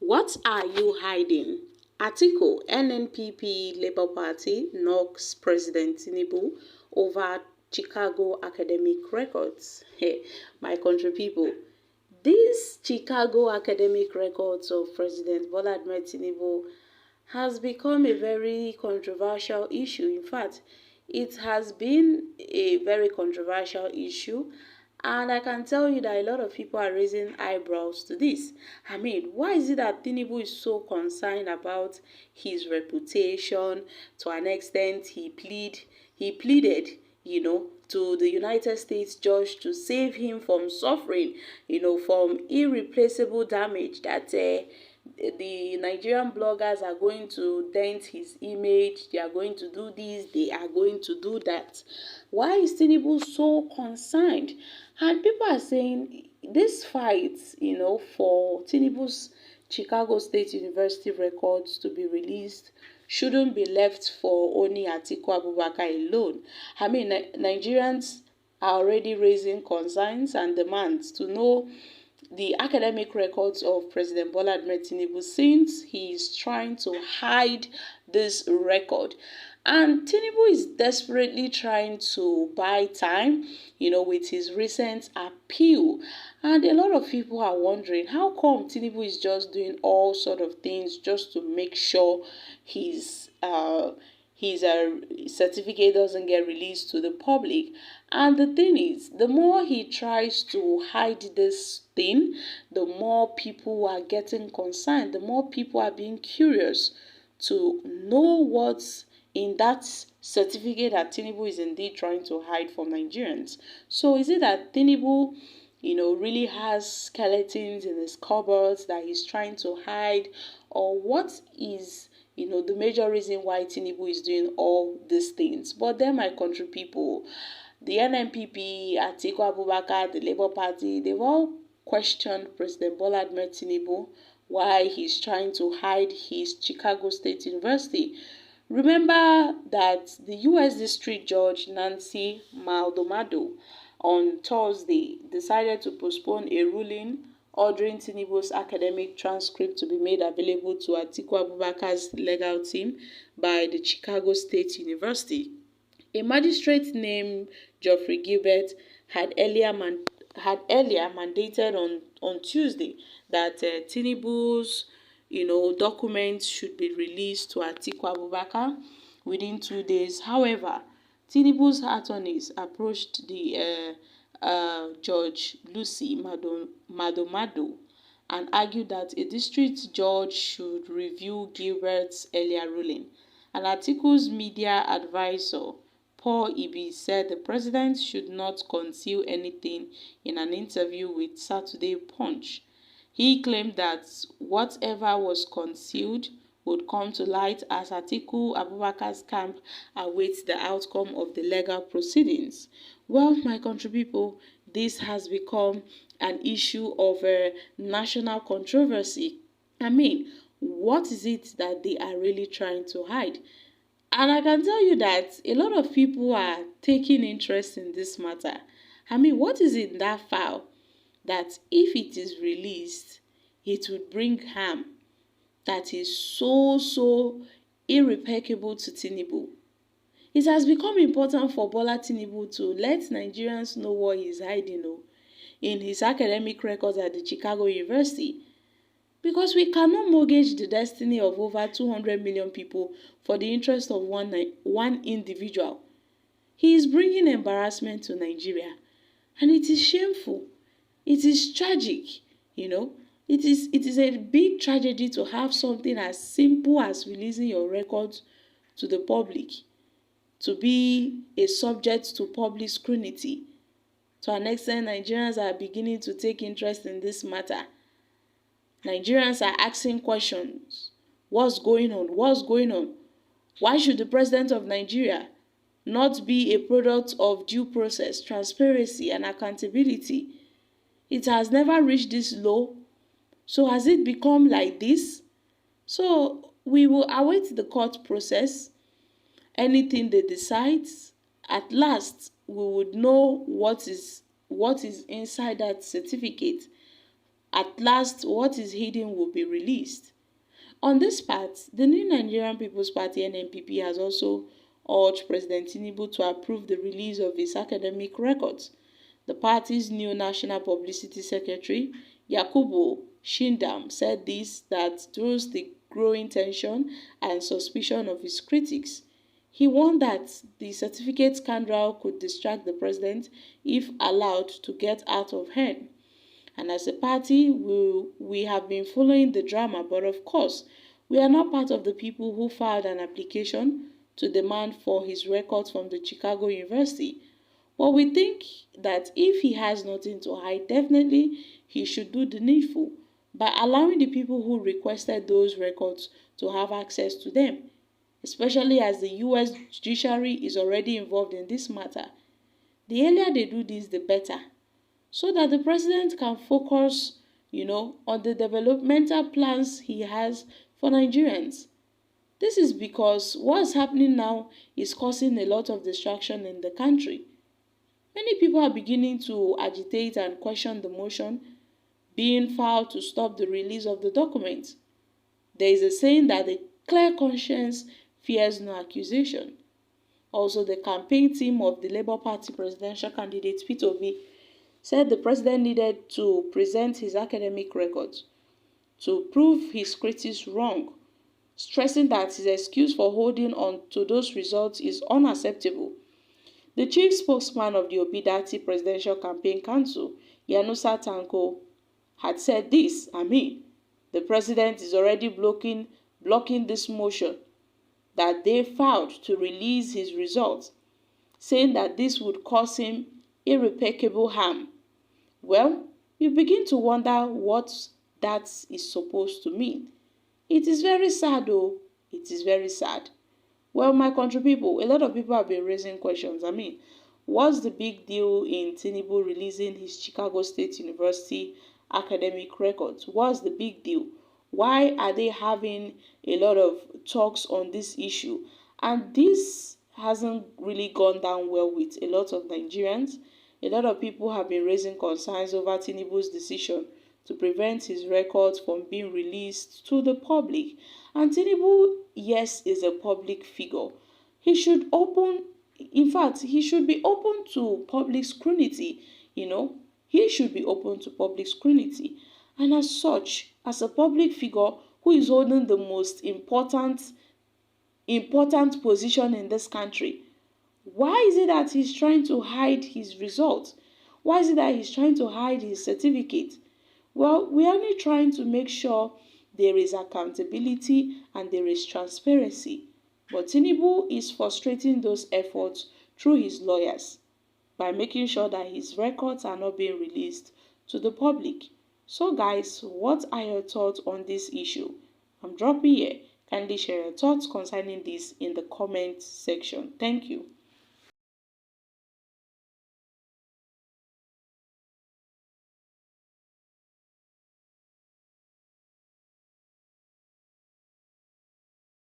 What are you hiding? Atiku, Nnpc Labour Party knocks President Tinubu over Chicago academic records. Hey, my country people, these Chicago academic records of President Bola Ahmed Tinubu has become a very controversial issue. In fact, it has been a very controversial issue, and I can tell you that a lot of people are raising eyebrows to this. I mean, why is it that Tinubu is so concerned about his reputation? To an extent, he pleaded, to the United States judge to save him from suffering, from irreplaceable damage that the Nigerian bloggers are going to dent his image, they are going to do this, they are going to do that. Why is Tinubu so concerned? And people are saying this fight, for Tinubu's Chicago State University records to be released shouldn't be left for only Atiku Abubakar alone. I mean, Nigerians are already raising concerns and demands to know the academic records of President Bola Ahmed Tinubu, since he is trying to hide this record. And Tinubu is desperately trying to buy time, with his recent appeal. And a lot of people are wondering, how come Tinubu is just doing all sort of things just to make sure his certificate doesn't get released to the public? And the thing is, the more he tries to hide this thing, the more people are getting concerned, the more people are being curious to know what's in that certificate that Tinubu is indeed trying to hide from Nigerians. So is it that Tinubu, really has skeletons in his cupboards that he's trying to hide? Or what is, the major reason why Tinubu is doing all these things? But then, my country people, the NNPP, Atiku Abubakar, the Labour Party, they've all questioned President Bola Ahmed Tinubu why he's trying to hide his Chicago State University. Remember that the U.S. District Judge Nancy Maldonado on Thursday decided to postpone a ruling ordering Tinubu's academic transcript to be made available to Atiku Abubakar's legal team by the Chicago State University. A magistrate named Geoffrey Gilbert had earlier mandated on Tuesday that Tinubu's documents should be released to Atiku Abubakar within 2 days. However, Tinubu's attorneys approached the Judge Lucy Madomado and argued that a district judge should review Gilbert's earlier ruling. And Atiku's media advisor, Paul Ibi, said the president should not conceal anything in an interview with Saturday Punch. He claimed that whatever was concealed would come to light as Atiku Abubakar's camp awaits the outcome of the legal proceedings. Well, my country people, this has become an issue of national controversy. I mean, what is it that they are really trying to hide? And I can tell you that a lot of people are taking interest in this matter. I mean, what is in that file that if it is released, it would bring harm that is so irreparable to Tinubu? It has become important for Bola Tinubu to let Nigerians know what he is hiding in his academic records at the Chicago University. Because we cannot mortgage the destiny of over 200 million people for the interest of one individual. He is bringing embarrassment to Nigeria, and it is shameful. It is tragic, It is a big tragedy to have something as simple as releasing your records to the public to be a subject to public scrutiny. To an extent, Nigerians are beginning to take interest in this matter. Nigerians are asking questions. What's going on? What's going on? Why should the president of Nigeria not be a product of due process, transparency, and accountability? It has never reached this low. So has it become like this? So we will await the court process. Anything they decide, at last we would know what is inside that certificate. At last, what is hidden will be released. On this part, the New Nigerian People's Party (NNPP) has also urged President Tinubu to approve the release of his academic records. The party's new National Publicity Secretary, Yakubu Shindam, said this that draws the growing tension and suspicion of his critics. He warned that the certificate scandal could distract the president if allowed to get out of hand. And as a party, we have been following the drama, but of course, we are not part of the people who filed an application to demand for his records from the Chicago University. But we think that if he has nothing to hide, definitely he should do the needful by allowing the people who requested those records to have access to them, especially as the US judiciary is already involved in this matter. The earlier they do this, the better, so that the president can focus, on the developmental plans he has for Nigerians. This is because what's happening now is causing a lot of distraction in the country. Many people are beginning to agitate and question the motion being filed to stop the release of the documents. There is a saying that a clear conscience fears no accusation. Also, the campaign team of the Labour Party presidential candidate Peter Obi said the president needed to present his academic records to prove his critics wrong, stressing that his excuse for holding on to those results is unacceptable. The chief spokesman of the Obidati Presidential Campaign Council, Yanusa Tanko, had said this, the president is already blocking this motion that they filed to release his results, saying that this would cause him irreparable harm. Well, you begin to wonder what that is supposed to mean. It is very sad though. It is very sad. Well, my country people, a lot of people have been raising questions. What's the big deal in Tinubu releasing his Chicago State University academic records? What's the big deal? Why are they having a lot of talks on this issue? And this hasn't really gone down well with a lot of Nigerians. A lot of people have been raising concerns over Tinubu's decision to prevent his records from being released to the public. And Tinubu, yes, is a public figure. He should he should be open to public scrutiny, He should be open to public scrutiny. And as such, as a public figure who is holding the most important position in this country, why is it that he's trying to hide his results? Why is it that he's trying to hide his certificate? Well, we're only trying to make sure there is accountability and there is transparency. But Tinubu is frustrating those efforts through his lawyers by making sure that his records are not being released to the public. So guys, what are your thoughts on this issue? I'm dropping here. Kindly share your thoughts concerning this in the comment section. Thank you.